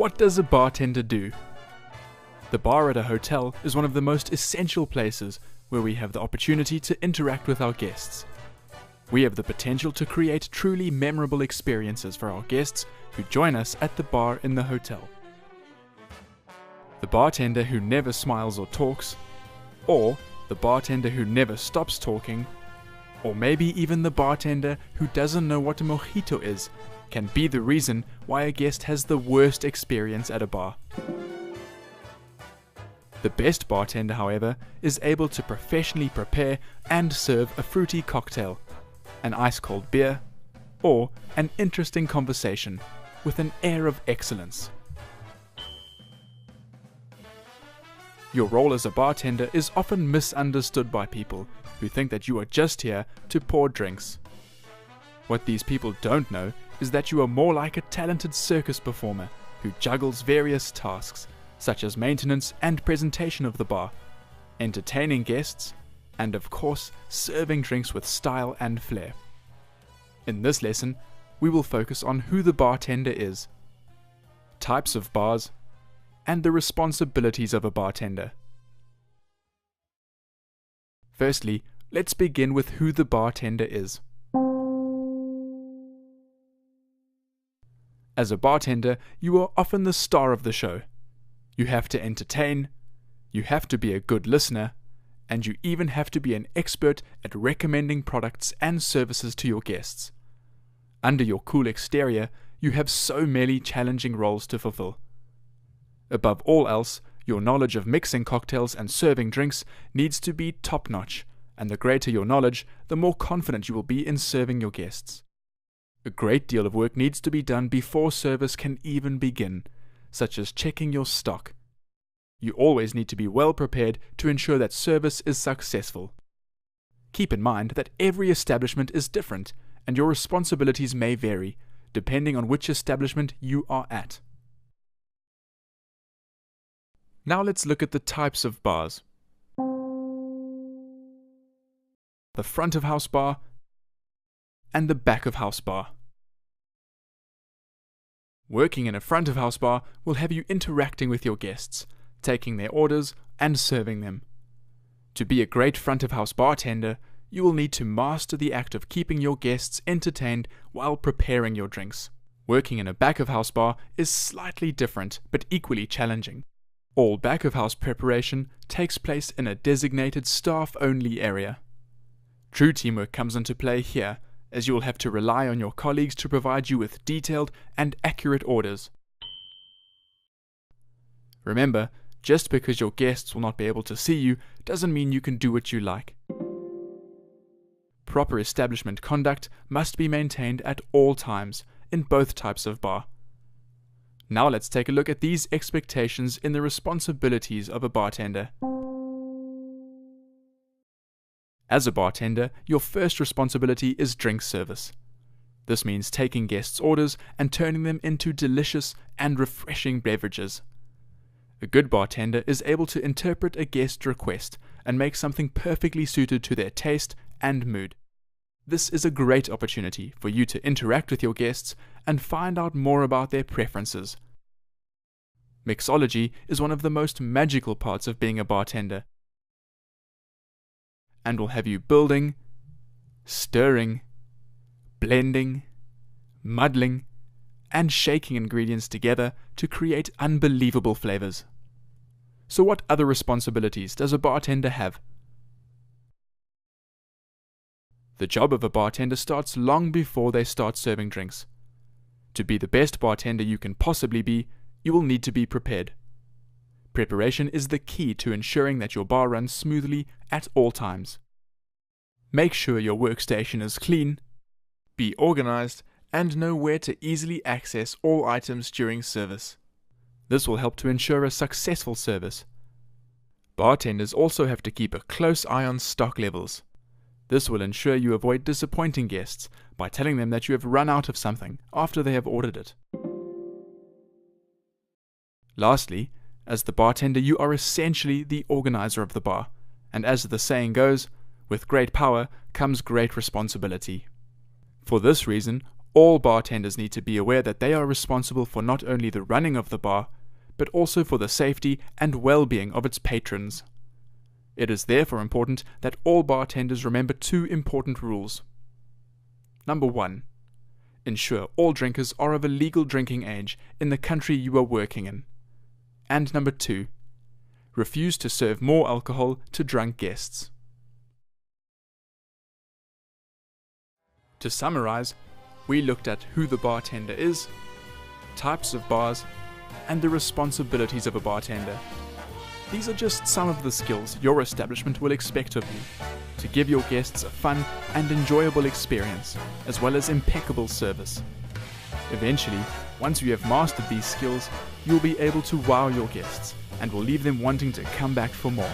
What does a bartender do? The bar at a hotel is one of the most essential places where we have the opportunity to interact with our guests. We have the potential to create truly memorable experiences for our guests who join us at the bar in the hotel. The bartender who never smiles or talks, or the bartender who never stops talking, or maybe even the bartender who doesn't know what a mojito is, can be the reason why a guest has the worst experience at a bar. The best bartender, however, is able to professionally prepare and serve a fruity cocktail, an ice-cold beer, or an interesting conversation with an air of excellence. Your role as a bartender is often misunderstood by people who think that you are just here to pour drinks. What these people don't know is that you are more like a talented circus performer who juggles various tasks, such as maintenance and presentation of the bar, entertaining guests, and of course, serving drinks with style and flair. In this lesson, we will focus on who the bartender is, types of bars, and the responsibilities of a bartender. Firstly, let's begin with who the bartender is. As a bartender, you are often the star of the show. You have to entertain, you have to be a good listener, and you even have to be an expert at recommending products and services to your guests. Under your cool exterior, you have so many challenging roles to fulfill. Above all else, your knowledge of mixing cocktails and serving drinks needs to be top-notch, and the greater your knowledge, the more confident you will be in serving your guests. A great deal of work needs to be done before service can even begin, such as checking your stock. You always need to be well prepared to ensure that service is successful. Keep in mind that every establishment is different, and your responsibilities may vary, depending on which establishment you are at. Now let's look at the types of bars. The front of house bar and the back of house bar. Working in a front of house bar will have you interacting with your guests, taking their orders and serving them. To be a great front of house bartender, you will need to master the act of keeping your guests entertained while preparing your drinks. Working in a back of house bar is slightly different but equally challenging. All back of house preparation takes place in a designated staff-only area. True teamwork comes into play here, as you will have to rely on your colleagues to provide you with detailed and accurate orders. Remember, just because your guests will not be able to see you doesn't mean you can do what you like. Proper establishment conduct must be maintained at all times in both types of bar. Now let's take a look at these expectations in the responsibilities of a bartender. As a bartender, your first responsibility is drink service. This means taking guests' orders and turning them into delicious and refreshing beverages. A good bartender is able to interpret a guest request and make something perfectly suited to their taste and mood. This is a great opportunity for you to interact with your guests and find out more about their preferences. Mixology is one of the most magical parts of being a bartender, and will have you building, stirring, blending, muddling, and shaking ingredients together to create unbelievable flavors. So what other responsibilities does a bartender have? The job of a bartender starts long before they start serving drinks. To be the best bartender you can possibly be, you will need to be prepared. Preparation is the key to ensuring that your bar runs smoothly at all times. Make sure your workstation is clean, be organized, and know where to easily access all items during service. This will help to ensure a successful service. Bartenders also have to keep a close eye on stock levels. This will ensure you avoid disappointing guests by telling them that you have run out of something after they have ordered it. Lastly, as the bartender, you are essentially the organizer of the bar, and as the saying goes, with great power comes great responsibility. For this reason, All bartenders need to be aware that they are responsible for not only the running of the bar, but also for the safety and well-being of its patrons. It is therefore important that all bartenders remember two important rules. Number 1. Ensure all drinkers are of a legal drinking age in the country you are working in. And number 2. Refuse to serve more alcohol to drunk guests. To summarize, we looked at who the bartender is, types of bars, and the responsibilities of a bartender. These are just some of the skills your establishment will expect of you to give your guests a fun and enjoyable experience, as well as impeccable service. Eventually, once you have mastered these skills, you'll be able to wow your guests and will leave them wanting to come back for more.